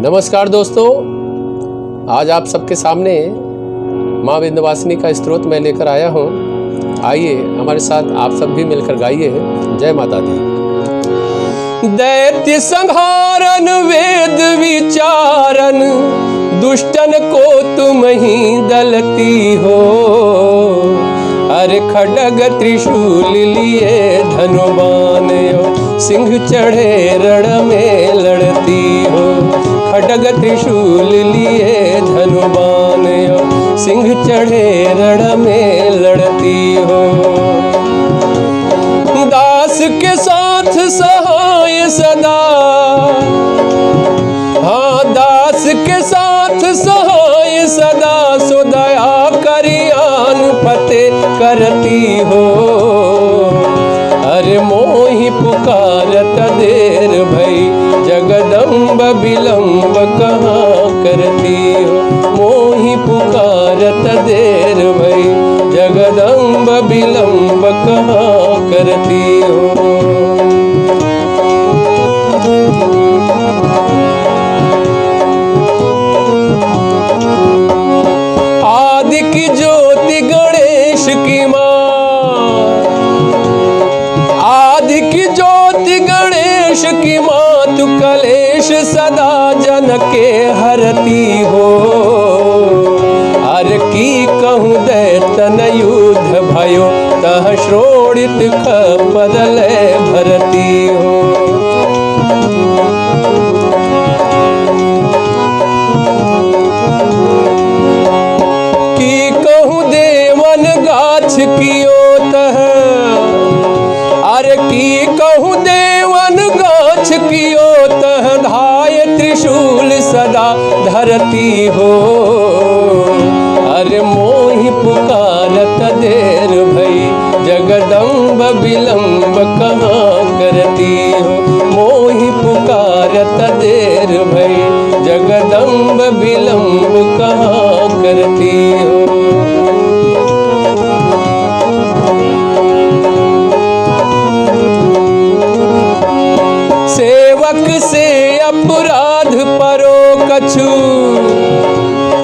नमस्कार दोस्तों, आज आप सबके सामने माँ विंध्यवासिनी का स्तोत्र मैं लेकर आया हूँ। आइए हमारे साथ आप सब भी मिलकर गाइए। जय माता दी। दैत्य संहारन वेद विचारन, दुष्टन को तुम ही दलती हो। अरे खड्ग त्रिशूल लिए धनुबान, सिंह चढ़े रण में लड़ती हो। खड्ग त्रिशूल लिए धनुबान, सिंह चढ़े रण में लड़ती हो। दास के साथ सहाय सदा, हाँ दास के साथ सहाय सदा, सो दया करियान फतेह करती हो। अरे मोहि पुकारत देर भई, जगदम्ब विलंब कहाँ करती हो। मोहि पुकारत देर भई, जगदम्ब विलंब कहाँ करती हो। आदि की ज्योति गणेश की माँ, आदि की ज्योति गणेश की माँ, तू कलेश सदा जन के हरती हो। अरे की कहूँ दैतन युद्ध भयो, तह श्रोणित खपदल भरती हो। की कहूँ देवन गाछ कियो तह, अरे की कहूँ देवन गाछ कियो तह, धाय त्रिशूल सदा धरती हो। अरे मोहि पुकारत देर भई, जगदम्ब विलंब कहाँ करती हो। मोहि पुकारत देर भई, जगदम्ब विलंब कहाँ करती हो। सेवक से अपराध परो कछु,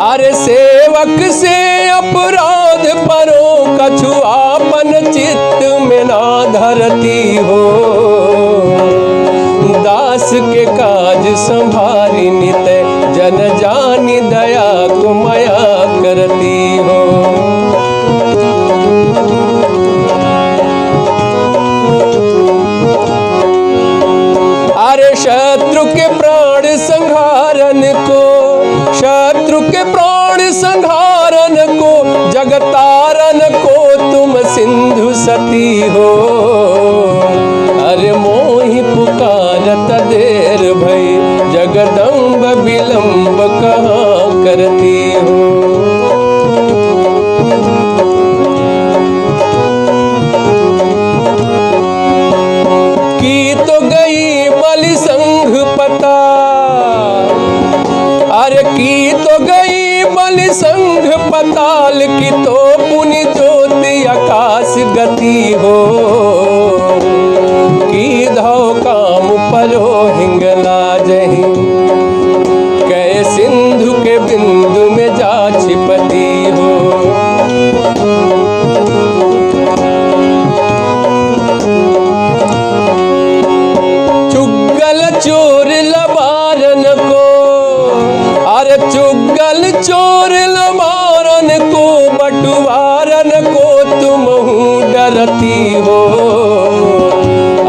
अरे सेवक से अपराध परो कछु, आपन चित्त में ना धरती हो। दास के काज संभारी नित, जन जानी दया को माया करती हो। अरे शत्रु के प्राण संहारन को, शत्रु के प्राण संहारन को, जगतारन को तुम सिंधु सती हो। अरे मोहि पुकारत देर भई, जगदम्ब विलंब कहाँ करती हो। की तो गई बलि संघ पता, अरे की तो गई बलि संघ पताल, की तो पुनि ज्योति आकाश गति हो। की धौ काम परो हिंगला जही, कै सिंधु के बिंदु में जा छिपती हो। चुगल चोर लबारन को, अरे चुगल चोर लबारन को, बटुवारन को तुम डरती हो।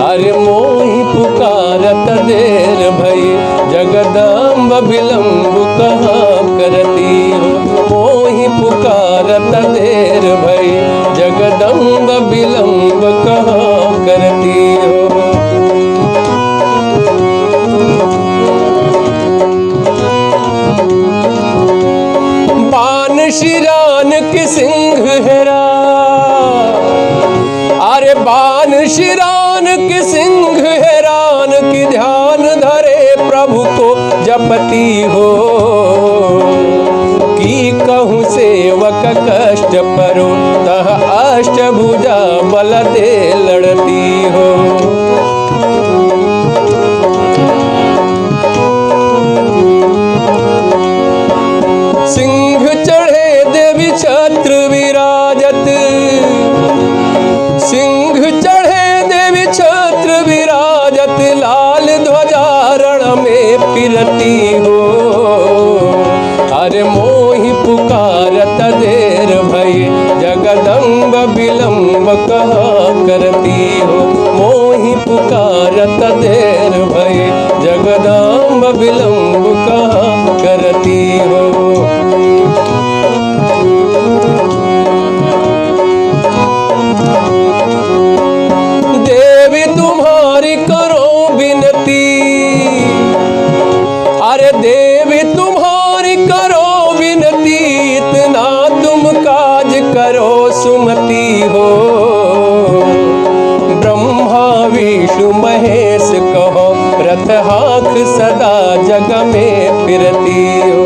अरे मोहि पुकारत देर भई, जगदम्ब विलंब कहाँ करती हो। मोहि पुकारत देर भई, जगदम्ब विलंब कहाँ करती हो। बान शिरान की सिंह हेरा, अरे बान शिरान की सिंह हैरान, की ध्यान धरे प्रभु को जपती हो। की कहूँ सेवक कष्ट परो, तह अष्टभुजा बल दे लड़ती हो। में फिरती हो। अरे मोहि पुकारत देर भई जगदम्ब विलम्ब कहा करती हो। मोहि पुकारत देर भई जगदम्ब विलम्ब कहा करती हो। देवी तुम्हारी करो विनती, अरे देवी तुम्हारी करो विनती, इतना तुम काज करो सुमति हो। ब्रह्मा विष्णु महेश कहो रथ हाथ सदा जग में फिरती हो।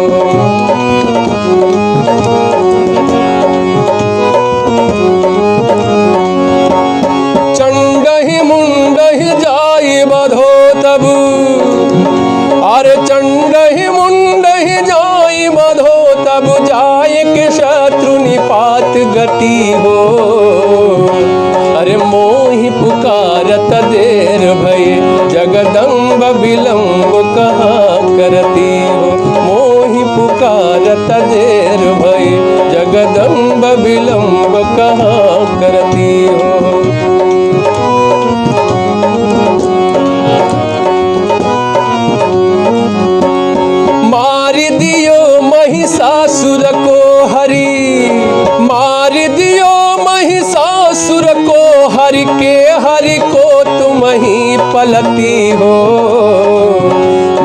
चंडहि मुंडहि जाई बधो तब, अरे चंडहि मुंडहि जाई बधो तब, जाय के शत्रु निपात गति हो। अरे मोहि पुकारत देर भई जगदम्ब विलम्ब कहा करती हो। मोहि पुकारत देर भई जगदम्ब विलम्ब कहा करती हो। मार दियो महिषासुर को हरि, मार दियो महिषासुर को हरि के हरि को तुम ही पलती हो।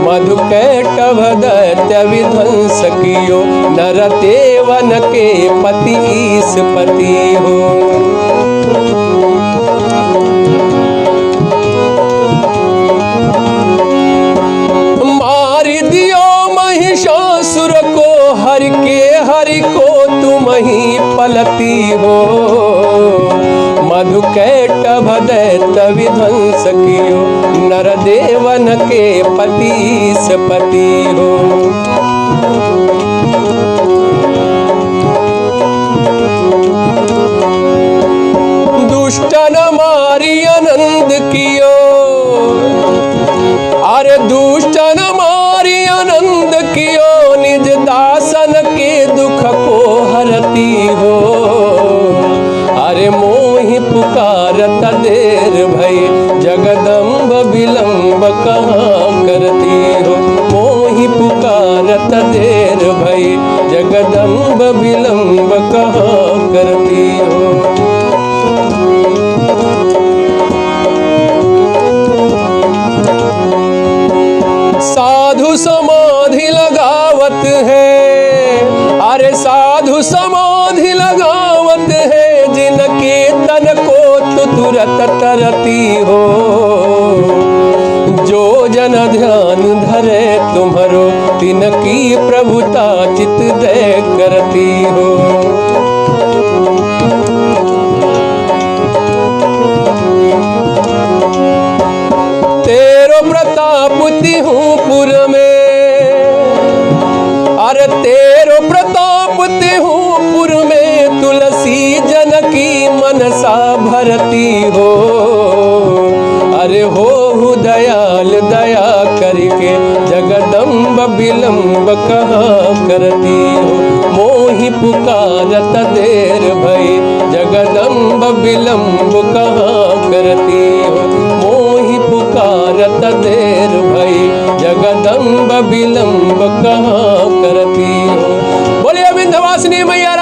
मधुकैटभ दैत्य विध्वंस कियो, नर देवन के पति ईश पति हो। मार दियो महिषासुर को हरि के हरि को तुम ही पलती हो। मधुकैटभ दैत्य विध्वंस कियो, नर देवन के पति ईश पति हो। दुष्टन मारी आनंद कियो, अरे दुष्टन मारी आनंद कियो, निज दासन के दुख को हरती हो। अरे मोहि पुकारत देर भई जगदम्ब विलम्ब कहाँ करती हो। मोहि पुकारत देर भई जगदम्ब विलम्ब कहाँ करती हो। साधु समाधि लगावत है, अरे साधु समाधि लगावत है, जिनके तन को तु तुरत तरती हो। जो जन ध्यान धरे तुम्हारो, तिनकी प्रभुता चित दय करती हो। तेरो प्रताप तिहूं पुर में, अरे तेरो प्रताप तिहूं पुर में, तुलसी जनकी मनसा भरती हो। अरे हो दयाल दया करके जगदम्ब विलम्ब कहाँ करती हो। मोहि पुकारत देर भई जगदम्ब विलम्ब कहाँ करती हो। मोहि पुकारत देर भई जगदम्ब विलम्ब कहाँ करती हो। बोलिए विंध्यवासिनी मैया